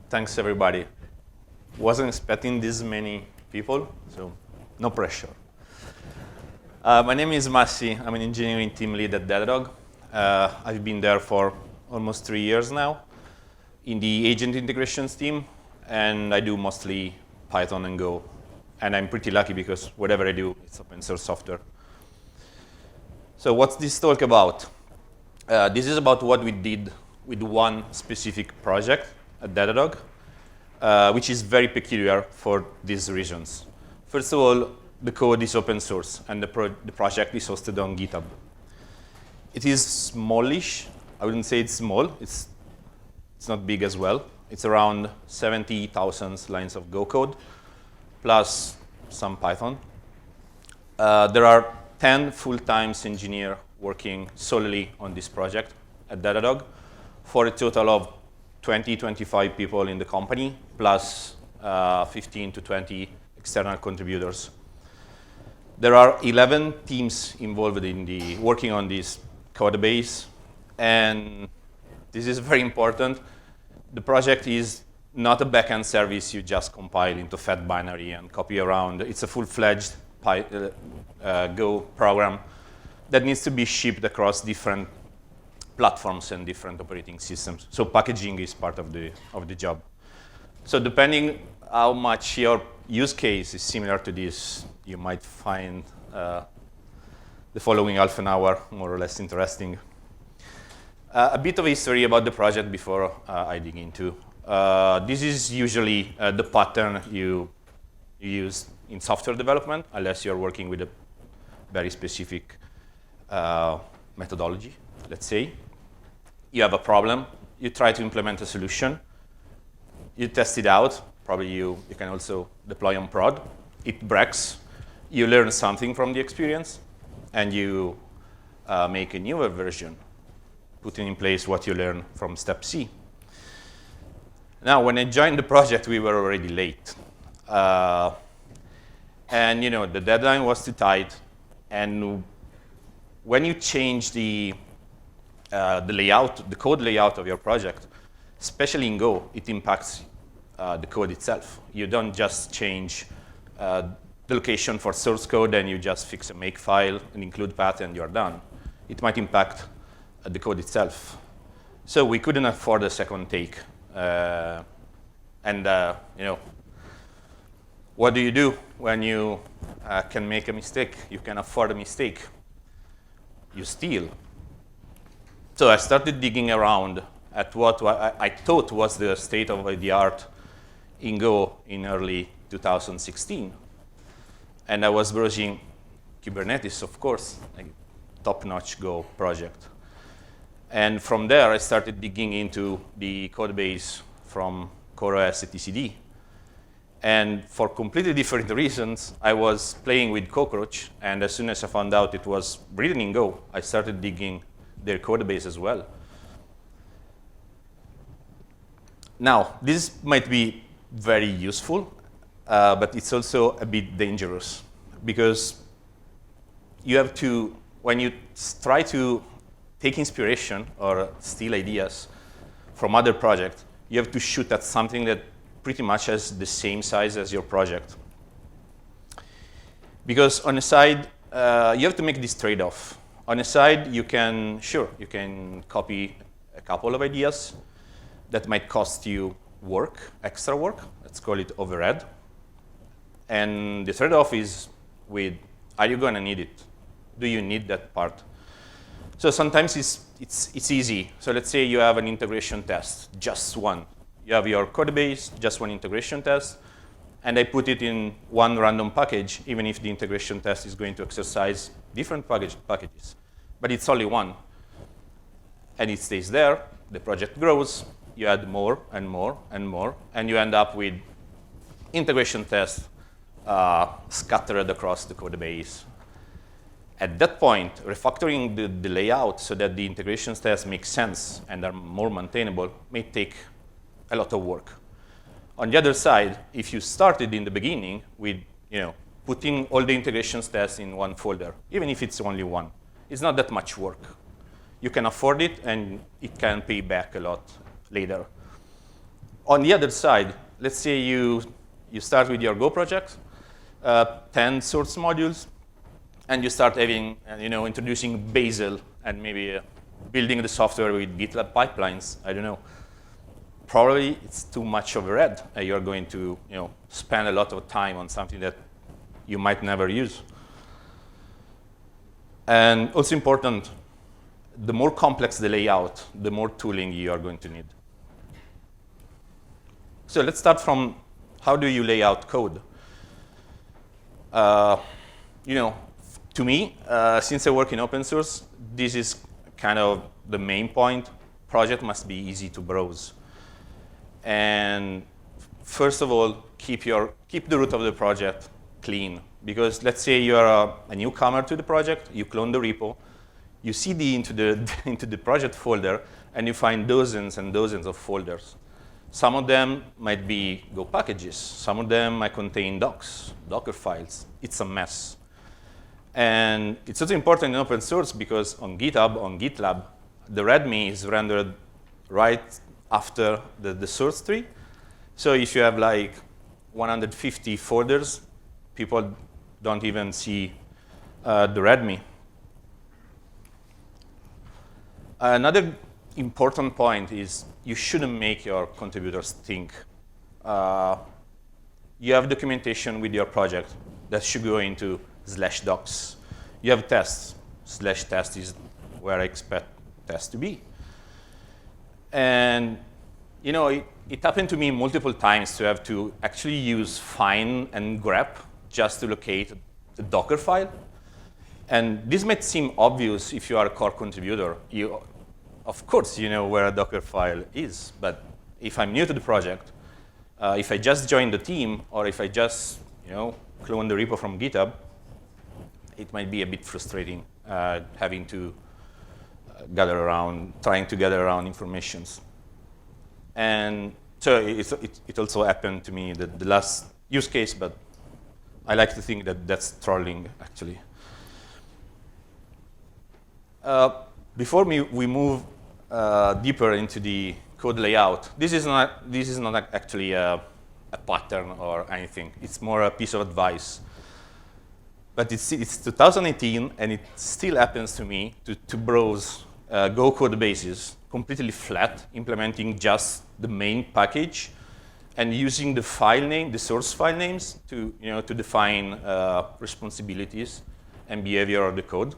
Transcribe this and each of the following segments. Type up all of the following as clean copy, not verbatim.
Thanks, everybody. Wasn't expecting this many people, so no pressure. My name is Massi. I'm an engineering team lead at Datadog. I've been there for almost 3 years now in the agent integrations team, and I do mostly Python and Go. And I'm pretty lucky because whatever I do, it's open source software. So what's this talk about? This is about what we did with one specific project at Datadog, which is very peculiar for these reasons. First of all, the code is open source, and the project is hosted on Github. It is smallish. I wouldn't say it's small. It's not big as well. It's around 70,000 lines of Go code, plus some Python. There are 10 full-time engineers working solely on this project at Datadog, for a total of 20-25 people in the company, plus 15 to 20 external contributors. There are 11 teams involved in working on this code base, and this is very important. The project is not a backend service you just compile into fat binary and copy around. It's a full-fledged Go program that needs to be shipped across different platforms and different operating systems. So packaging is part of the job. So depending how much your use case is similar to this, you might find the following half an hour more or less interesting. A bit of history about the project before I dig into. This is usually the pattern you use in software development, unless you're working with a very specific methodology, let's say. You have a problem, you try to implement a solution, you test it out, probably you can also deploy on prod, it breaks, you learn something from the experience, and you make a newer version, putting in place what you learn from step C. Now, when I joined the project, we were already late. And the deadline was too tight, and when you change the layout, the code layout of your project, especially in Go, it impacts the code itself. You don't just change the location for source code and you just fix a make file and include path and you're done. It might impact the code itself. So we couldn't afford a second take. What do you do when you can make a mistake? You can afford a mistake. You steal. So I started digging around at what I thought was the state of the art in Go in early 2016. And I was browsing Kubernetes, of course, a top-notch Go project. And from there, I started digging into the code base from CoreOS etcd. And for completely different reasons, I was playing with Cockroach, and as soon as I found out it was written in Go, I started digging their code base as well. Now, this might be very useful, but it's also a bit dangerous, because you have to, when you try to take inspiration or steal ideas from other projects, you have to shoot at something that pretty much has the same size as your project. Because on the side, you have to make this trade-off. On the side, you can copy a couple of ideas that might cost you work, extra work. Let's call it overhead. And the trade-off is with, are you going to need it? Do you need that part? So sometimes it's easy. So let's say you have an integration test, just one. You have your code base, just one integration test, and I put it in one random package, even if the integration test is going to exercise different packages. But it's only one. And it stays there. The project grows. You add more and more and more, and you end up with integration tests scattered across the code base. At that point, refactoring the layout so that the integration tests make sense and are more maintainable may take a lot of work. On the other side, if you started in the beginning with putting all the integration tests in one folder, even if it's only one, it's not that much work. You can afford it, and it can pay back a lot later. On the other side, let's say you start with your Go project, 10 source modules, and you start having, introducing Bazel and maybe building the software with GitLab pipelines. I don't know. Probably it's too much overhead. You're going to, spend a lot of time on something that you might never use. And also important, the more complex the layout, the more tooling you are going to need. So let's start from how do you lay out code? To me, since I work in open source, this is kind of the main point. Project must be easy to browse. And first of all, keep the root of the project clean. Because let's say you're a newcomer to the project, you clone the repo, you cd into the project folder, and you find dozens and dozens of folders. Some of them might be Go packages. Some of them might contain docs, Docker files. It's a mess. And it's also important in open source because on GitHub, on GitLab, the README is rendered right after the source tree. So if you have like 150 folders, people don't even see the README. Another important point is you shouldn't make your contributors think. You have documentation with your project that should go into /docs. You have tests. /test is where I expect tests to be. And it happened to me multiple times to have to actually use find and grep just to locate the Docker file. And this might seem obvious if you are a core contributor. Of course, you know where a Docker file is. But if I'm new to the project, if I just joined the team, or if I just clone the repo from GitHub, it might be a bit frustrating having to trying to gather around informations. And so it also happened to me the last use case, but I like to think that that's trolling, actually. Before we move deeper into the code layout, this is not actually a pattern or anything. It's more a piece of advice. But it's 2018, and it still happens to me to browse Go code bases completely flat, implementing just the main package, and using the file name, the source file names, to define responsibilities and behavior of the code.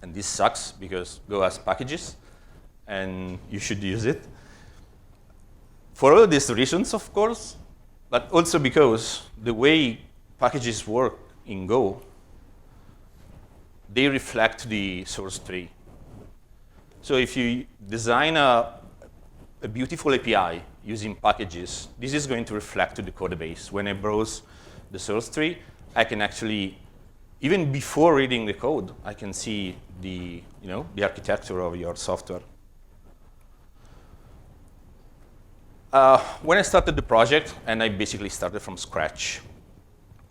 And this sucks because Go has packages, and you should use it. For all these reasons, of course, but also because the way packages work in Go, they reflect the source tree. So if you design a beautiful API using packages, this is going to reflect to the code base. When I browse the source tree, I can actually, even before reading the code, I can see the architecture of your software. When I started the project, and I basically started from scratch,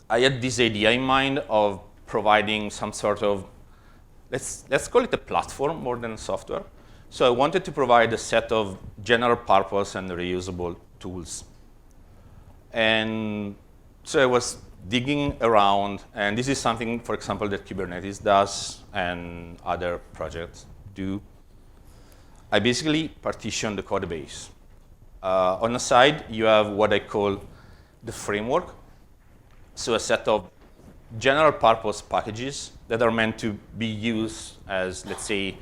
I had this idea in mind of providing some sort of, let's call it a platform more than software. So I wanted to provide a set of general purpose and reusable tools. And so I was digging around, and this is something, for example, that Kubernetes does and other projects do. I basically partition the code base. On the side, you have what I call the framework. So a set of general purpose packages that are meant to be used as, let's say,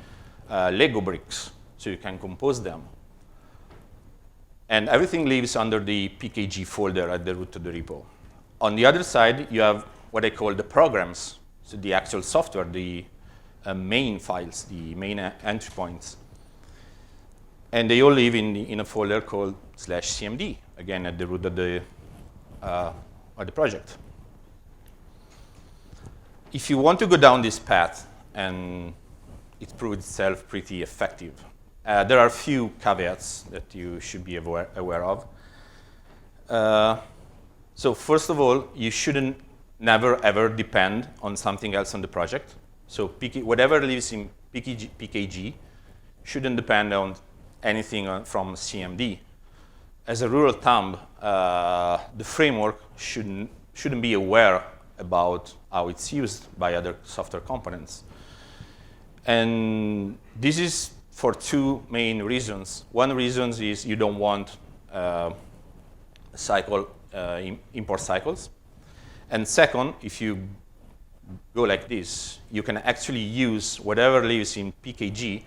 Lego bricks, so you can compose them. And everything lives under the PKG folder at the root of the repo. On the other side, you have what I call the programs, so the actual software, the main files, the main entry points. And they all live in a folder called /cmd, again, at the root of the project. If you want to go down this path, and it proved itself pretty effective, there are a few caveats that you should be aware of. So first of all, you shouldn't never, ever depend on something else on the project. So whatever lives in PKG shouldn't depend on anything from CMD. as a rule of thumb, the framework shouldn't be aware about how it's used by other software components. And this is for two main reasons. One reason is you don't want import cycles. And second, if you go like this, you can actually use whatever lives in PKG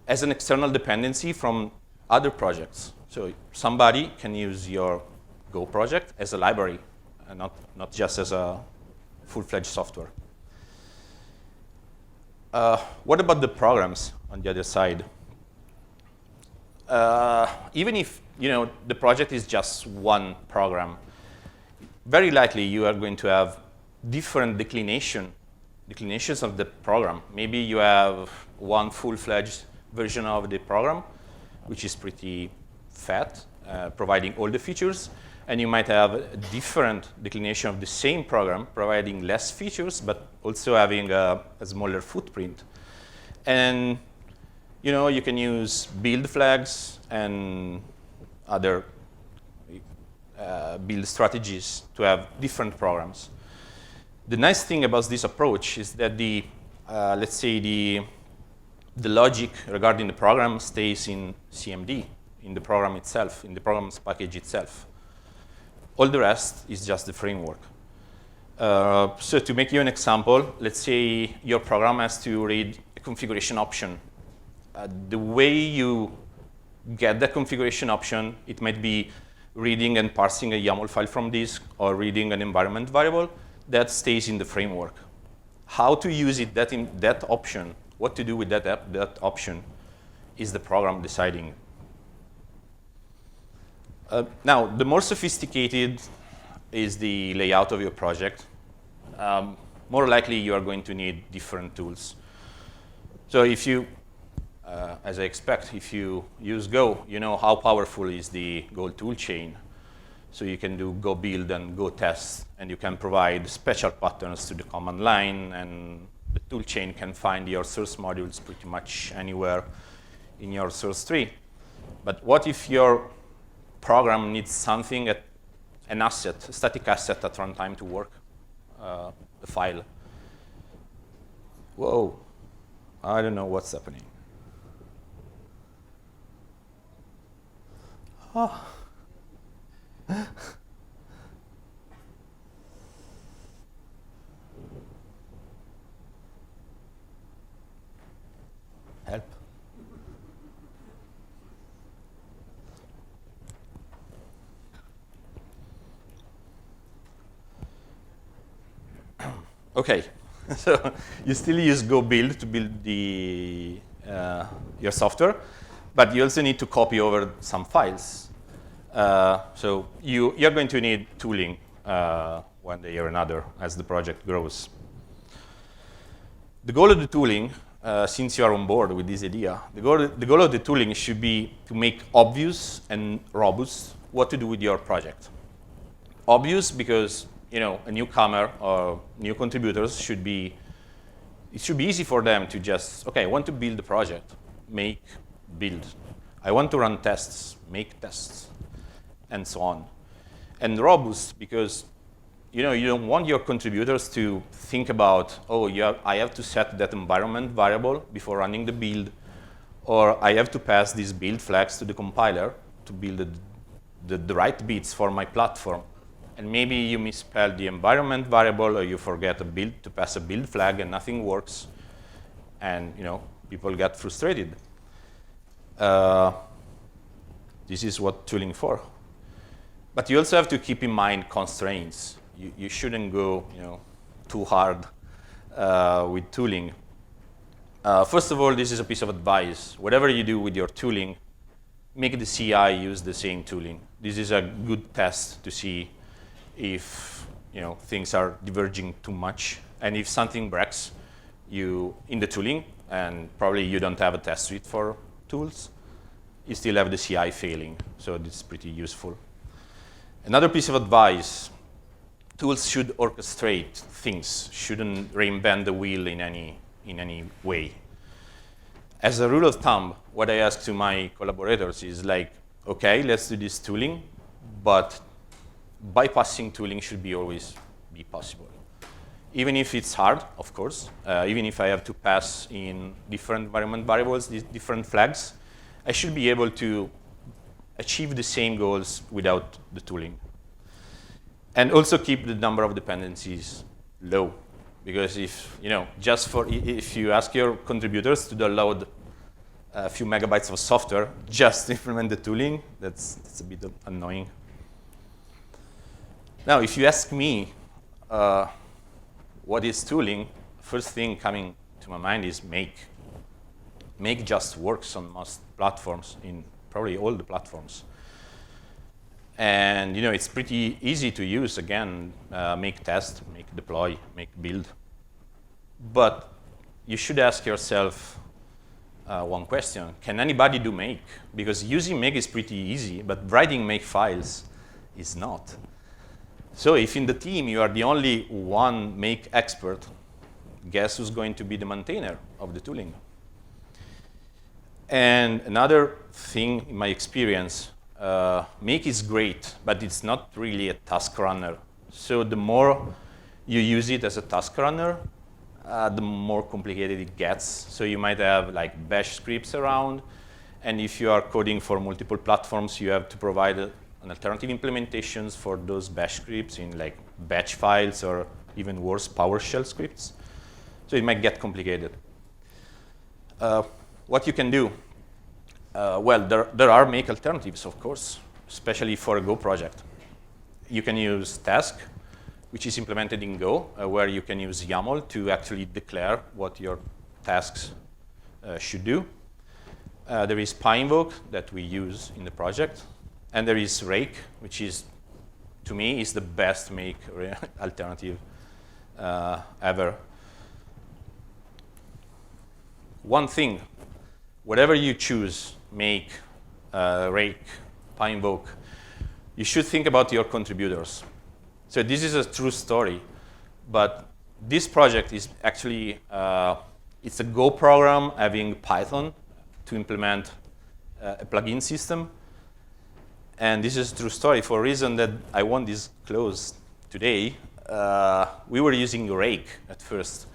as an external dependency from other projects. So somebody can use your Go project as a library, and not just as a full-fledged software. What about the programs on the other side? Even if the project is just one program, very likely you are going to have different declinations of the program. Maybe you have one full-fledged version of the program, which is pretty fat, providing all the features, and you might have a different declination of the same program, providing less features, but also having a smaller footprint. And you can use build flags and other build strategies to have different programs. The nice thing about this approach is that let's say the logic regarding the program stays in CMD, in the program itself, in the program's package itself. All the rest is just the framework. So to make you an example, let's say your program has to read a configuration option. The way you get that configuration option, it might be reading and parsing a YAML file from disk or reading an environment variable that stays in the framework. How to use it, that option, what to do with that option, is the program deciding. Now, the more sophisticated is the layout of your project, more likely you are going to need different tools. So if you, as I expect, if you use Go, you know how powerful is the Go toolchain. So you can do Go build and Go test, and you can provide special patterns to the command line, and the toolchain can find your source modules pretty much anywhere in your source tree. But what if your program needs something, an asset, a static asset at runtime to work, a file? Whoa, I don't know what's happening. Oh. Help. Okay, so you still use Go build to build your software, but you also need to copy over some files. So you're going to need tooling one day or another as the project grows. The goal of the tooling, since you are on board with this idea, the goal of the tooling should be to make obvious and robust what to do with your project. Obvious because a newcomer or new contributors it should be easy for them to just, okay, I want to build a project, make, build. I want to run tests, make tests, and so on. And robust because you don't want your contributors to think about, oh, I have to set that environment variable before running the build, or I have to pass these build flags to the compiler to build the right bits for my platform. And maybe you misspell the environment variable, or you forget to pass a build flag, and nothing works, and people get frustrated. This is what tooling for. But you also have to keep in mind constraints. You shouldn't go too hard with tooling. First of all, this is a piece of advice. Whatever you do with your tooling, make the CI use the same tooling. This is a good test to see if things are diverging too much, and if something breaks in the tooling, and probably you don't have a test suite for tools, you still have the CI failing. So this is pretty useful. Another piece of advice: tools should orchestrate things, shouldn't reinvent the wheel in any way. As a rule of thumb, what I ask to my collaborators is like, okay, let's do this tooling, but bypassing tooling should always be possible. Even if it's hard, of course, even if I have to pass in different environment variables, these different flags, I should be able to achieve the same goals without the tooling. And also keep the number of dependencies low. Because if, if you ask your contributors to download a few megabytes of software just to implement the tooling, that's a bit annoying. Now, if you ask me what is tooling, first thing coming to my mind is Make. Make just works on most platforms, in probably all the platforms. And it's pretty easy to use, again, make test, make deploy, make build. But you should ask yourself one question. Can anybody do Make? Because using Make is pretty easy, but writing Make files is not. So if in the team you are the only one Make expert, guess who's going to be the maintainer of the tooling? And another thing in my experience, Make is great, but it's not really a task runner. So the more you use it as a task runner, the more complicated it gets. So you might have like bash scripts around, and if you are coding for multiple platforms, you have to provide an alternative implementations for those bash scripts in like batch files or even worse, PowerShell scripts. So it might get complicated. What you can do? Well, there are Make alternatives, of course, especially for a Go project. You can use Task, which is implemented in Go, where you can use YAML to actually declare what your tasks should do. There is PyInvoke that we use in the project. And there is Rake, which is, to me, is the best Make alternative ever. One thing, whatever you choose, Make, Rake, PyInvoke, you should think about your contributors. So this is a true story, but this project is actually, it's a Go program having Python to implement a plugin system. And this is a true story for a reason that I won't disclose today. We were using Rake at first.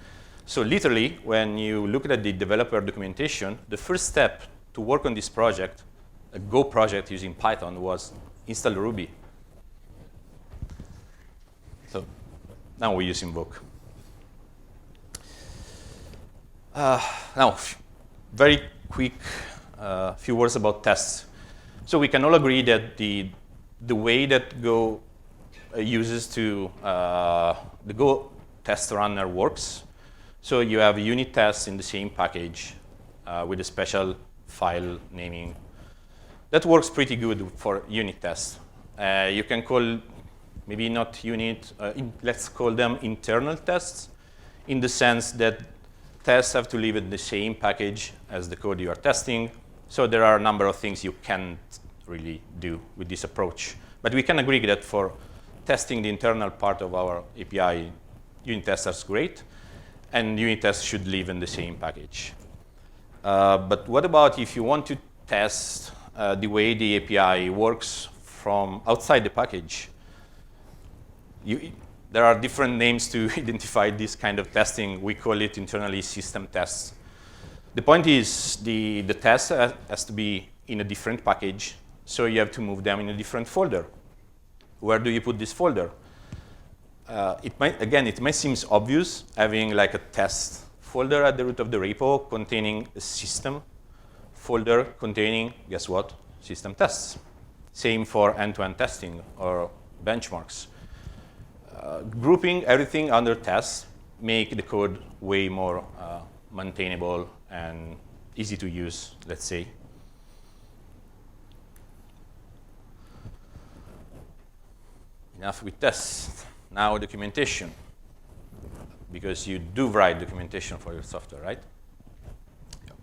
So literally, when you look at the developer documentation, the first step to work on this project, a Go project using Python, was install Ruby. So now we use Invoke. Now, very quick few words about tests. So we can all agree that the way that Go uses to the Go test runner works. So you have unit tests in the same package with a special file naming. That works pretty good for unit tests. You can call maybe not unit, let's call them internal tests, in the sense that tests have to live in the same package as the code you are testing. So there are a number of things you can't really do with this approach. But we can agree that for testing the internal part of our API, unit tests are great, and unit tests should live in the same package. But what about if you want to test the way the API works from outside the package? There are different names to identify this kind of testing. We call it internally system tests. The point is the test has to be in a different package, so you have to move them in a different folder. Where do you put this folder? It might seem obvious having like a test folder at the root of the repo containing a system folder containing, guess what? System tests. Same for end-to-end testing or benchmarks. Grouping everything under tests make the code way more maintainable and easy to use, let's say. Enough with tests. Now documentation, because you do write documentation for your software, right? Yeah.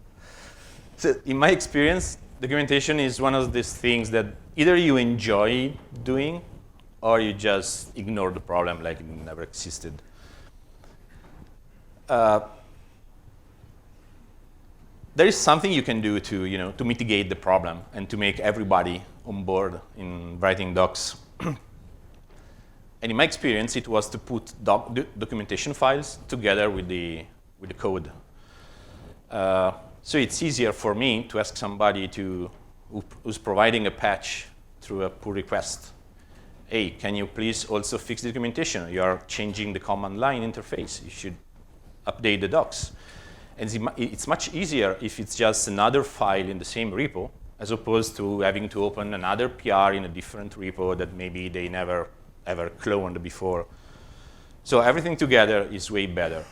So in my experience, documentation is one of these things that either you enjoy doing or you just ignore the problem like it never existed. there is something you can do to mitigate the problem and to make everybody on board in writing docs. And in my experience, it was to put documentation files together with the code. So it's easier for me to ask somebody who's providing a patch through a pull request. Hey, can you please also fix the documentation? You are changing the command line interface. You should update the docs. And it's much easier if it's just another file in the same repo, as opposed to having to open another PR in a different repo that maybe they never ever cloned before. So everything together is way better.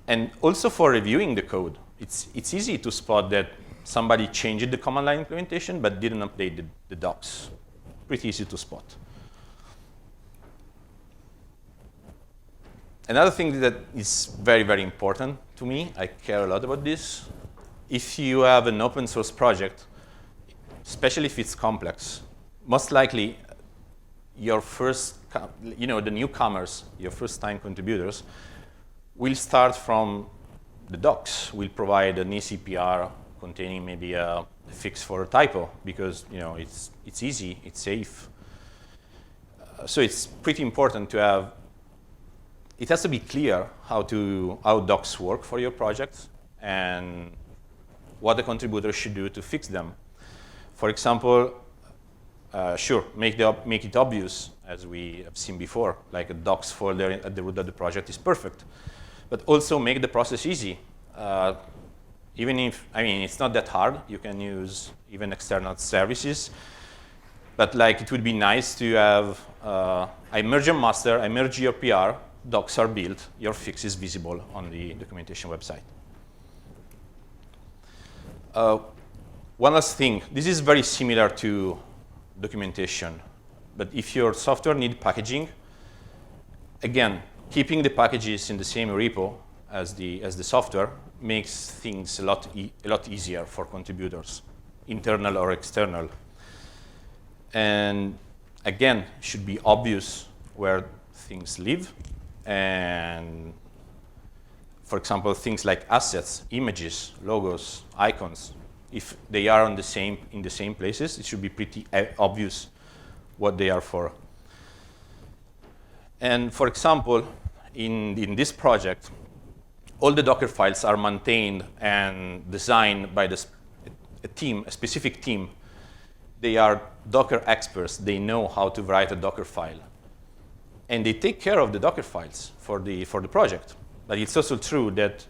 And also for reviewing the code, it's easy to spot that somebody changed the command line implementation but didn't update the docs. Pretty easy to spot. Another thing that is very, very important to me, I care a lot about this. If you have an open source project, especially if it's complex, most likely your the newcomers, your first-time contributors, will start from the docs. Will provide an easy PR containing maybe a fix for a typo because it's easy, it's safe. So it's pretty important to have. It has to be clear how docs work for your project and what the contributor should do to fix them. For example, sure, make it obvious, as we have seen before, like a docs folder at the root of the project is perfect. But also make the process easy. Even if, it's not that hard. You can use even external services. But it would be nice to have, I merge your master, I merge your PR, docs are built, your fix is visible on the documentation website. One last thing. This is very similar to documentation. But if your software needs packaging, again, keeping the packages in the same repo as the software makes things a lot easier for contributors, internal or external. And again, it should be obvious where things live. And for example, things like assets, images, logos, icons, if they are in the same places, it should be pretty obvious what they are for. And for example, in this project, all the Docker files are maintained and designed by a specific team. They are Docker experts. They know how to write a Docker file. And they take care of the Docker files for the project. But it's also true that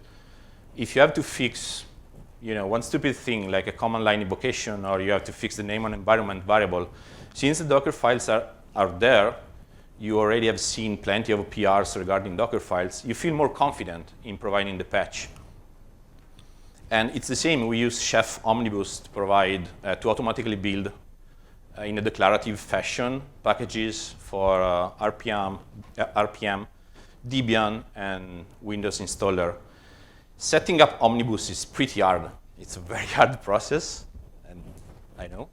if you have to fix one stupid thing like a command line invocation, or you have to fix the name on environment variable, since the Docker files are there, you already have seen plenty of PRs regarding Docker files, you feel more confident in providing the patch. And it's the same. We use Chef Omnibus to provide, to automatically build in a declarative fashion packages for RPM, Debian, and Windows installer. Setting up Omnibus is pretty hard. It's a very hard process, and I know.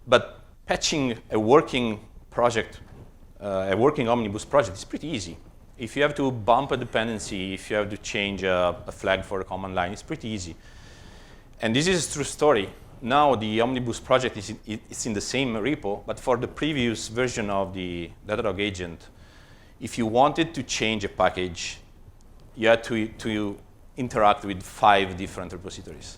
But patching a working project, a working Omnibus project is pretty easy. If you have to bump a dependency, if you have to change a flag for a command line, it's pretty easy. And this is a true story. Now the Omnibus project is in the same repo, but for the previous version of the Datadog agent, if you wanted to change a package, you had to interact with 5 different repositories.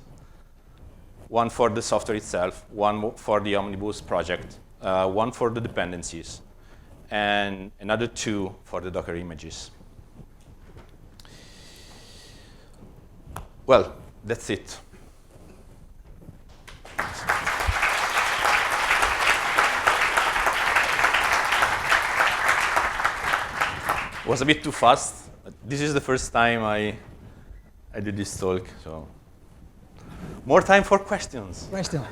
One for the software itself, one for the Omnibus project, one for the dependencies, and another 2 for the Docker images. Well, that's it. It was a bit too fast. This is the first time I did this talk, so more time for questions. Question.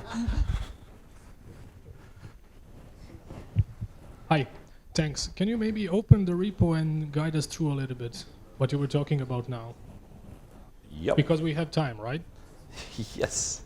Hi, thanks. Can you maybe open the repo and guide us through a little bit what you were talking about now? Yep. Because we have time, right? Yes.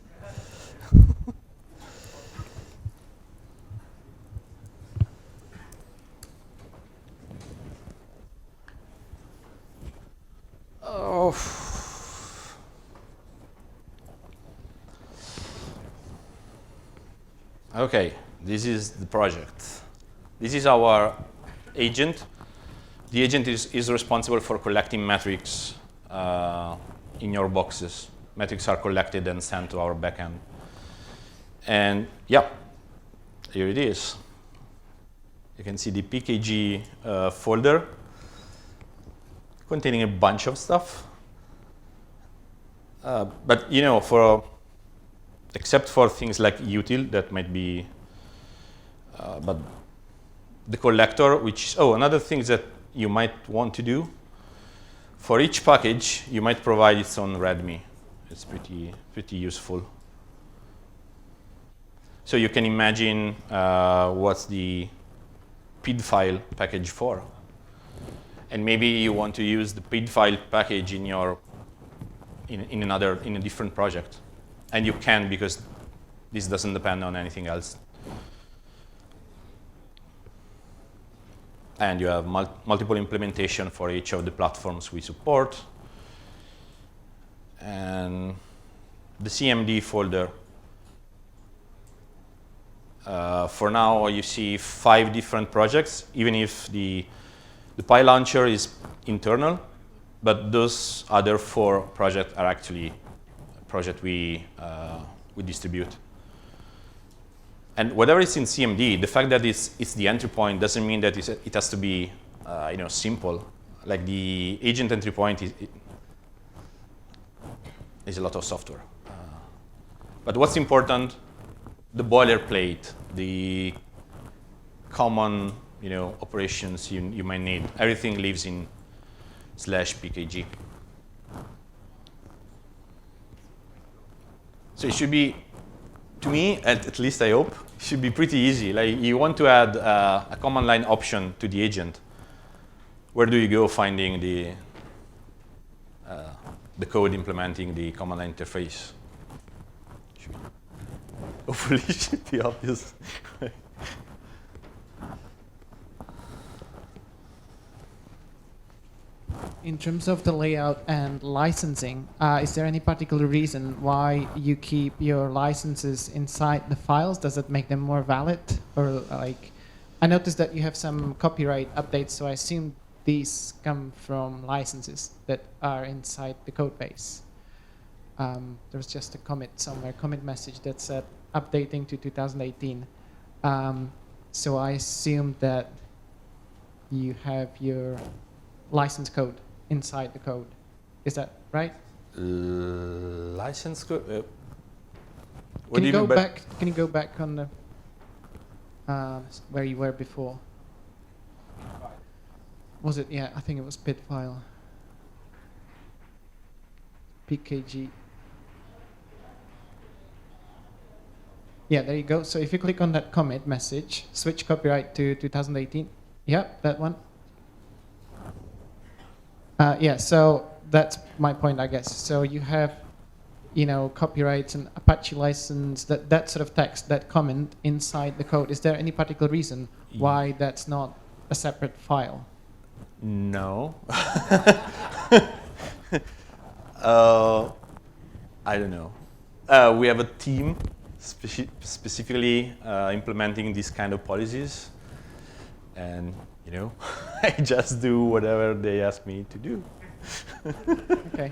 Okay, this is the project. This is our agent. The agent is responsible for collecting metrics in your boxes. Metrics are collected and sent to our backend. And yeah, here it is. You can see the PKG folder containing a bunch of stuff. But except for things like util, that might be, but the collector, which, another thing that you might want to do, for each package, you might provide its own README. It's pretty useful. So you can imagine what's the PID file package for. And maybe you want to use the PID file package in a different project. And you can, because this doesn't depend on anything else. And you have multiple implementation for each of the platforms we support. And the CMD folder. For now, you see 5 different projects, even if the Pi launcher is internal, but those other 4 projects are actually projects we distribute. And whatever is in CMD, the fact that it's the entry point doesn't mean that it has to be simple. Like the agent entry point is a lot of software. But what's important, the boilerplate, the common operations you might need, everything lives in /pkg. So it should be, to me, at least I hope, it should be pretty easy. Like you want to add a command line option to the agent. Where do you go finding the code implementing the command line interface? Hopefully it should be obvious. In terms of the layout and licensing, is there any particular reason why you keep your licenses inside the files? Does it make them more valid? Or I noticed that you have some copyright updates, so I assume these come from licenses that are inside the code base. There was just a commit message that said updating to 2018. So I assume that you have your license code inside the code. Is that right? License code? Can you go back on the where you were before? Was it? Yeah, I think it was PID file. PKG. Yeah, there you go. So if you click on that commit message, switch copyright to 2018. Yeah, that one. Yeah, so that's my point, I guess. So you have, copyrights and Apache license, that sort of text, that comment inside the code. Is there any particular reason why that's not a separate file? No. I don't know. We have a team specifically implementing these kind of policies, and I just do whatever they ask me to do. Okay.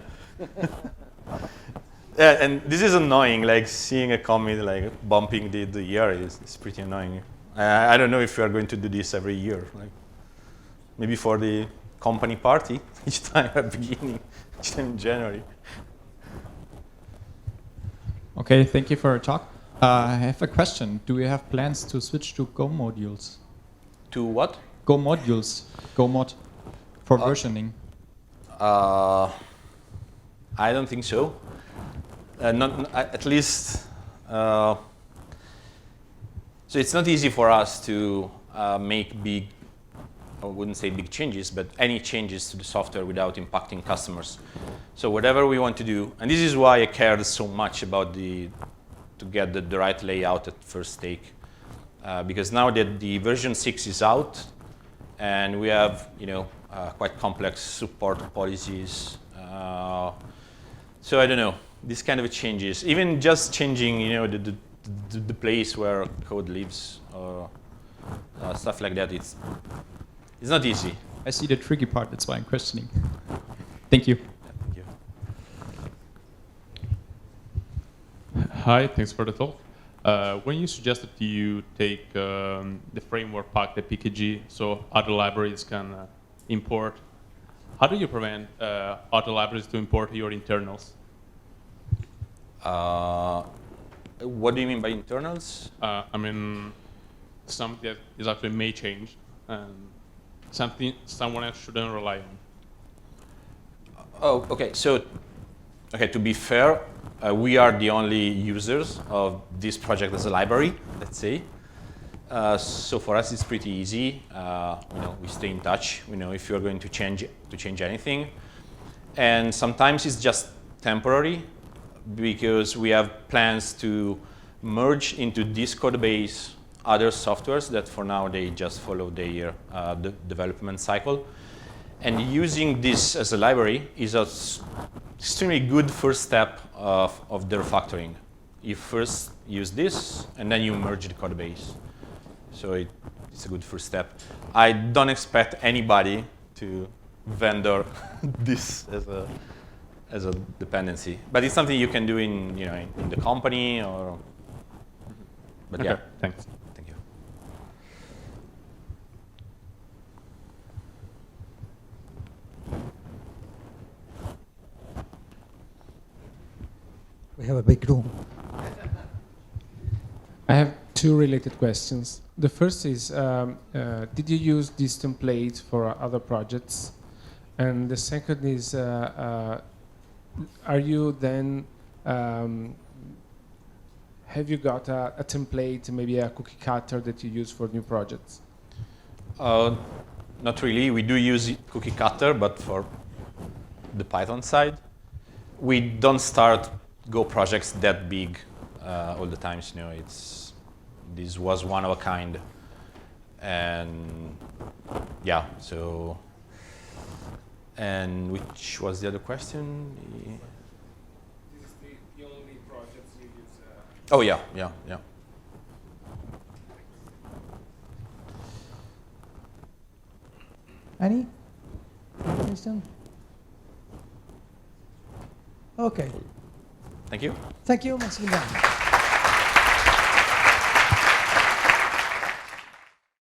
Yeah, and this is annoying. Like seeing a commit like bumping the year is pretty annoying. I don't know if we are going to do this every year. Like maybe for the company party each time at the beginning, each time in January. Okay, thank you for your talk. I have a question. Do you have plans to switch to Go modules? To what? Go modules, Go mod for versioning. I don't think so. Not at least. So it's not easy for us to make big, I wouldn't say big changes, but any changes to the software without impacting customers. So whatever we want to do, and this is why I cared so much about to get the right layout at first take, because now that the version 6 is out, and we have quite complex support policies. So I don't know, these kind of changes, even just changing the the place where code lives or stuff like that. It's not easy. I see the tricky part. That's why I'm questioning. Thank you. Thank you. Hi, thanks for the talk. When you suggested you take the framework pack, the PKG, so other libraries can import, how do you prevent other libraries to import your internals? What do you mean by internals? I mean, something that is actually may change, and something someone else shouldn't rely on. Oh, okay. So, to be fair, we are the only users of this project as a library, let's say. So for us, it's pretty easy. We stay in touch. We know if you're going to change anything, and sometimes it's just temporary because we have plans to merge into this code base other softwares that for now they just follow their the development cycle. And using this as a library is an extremely good first step of the refactoring. You first use this, and then you merge the code base. So it's a good first step. I don't expect anybody to vendor this as a dependency, but it's something you can do in the company or. But Okay, yeah, thanks. thank you. We have a big room. I have two related questions. The first is, did you use this template for other projects? And the second is, are you then, have you got a template, maybe a cookie cutter that you use for new projects? Not really. We do use cookie cutter, but for the Python side. We don't start Go projects that big all the time. This was one of a kind, and yeah. So, and which was the other question? This is the only projects you use. Oh yeah. Any question? Okay. Thank you. Thank you, Massimiliano.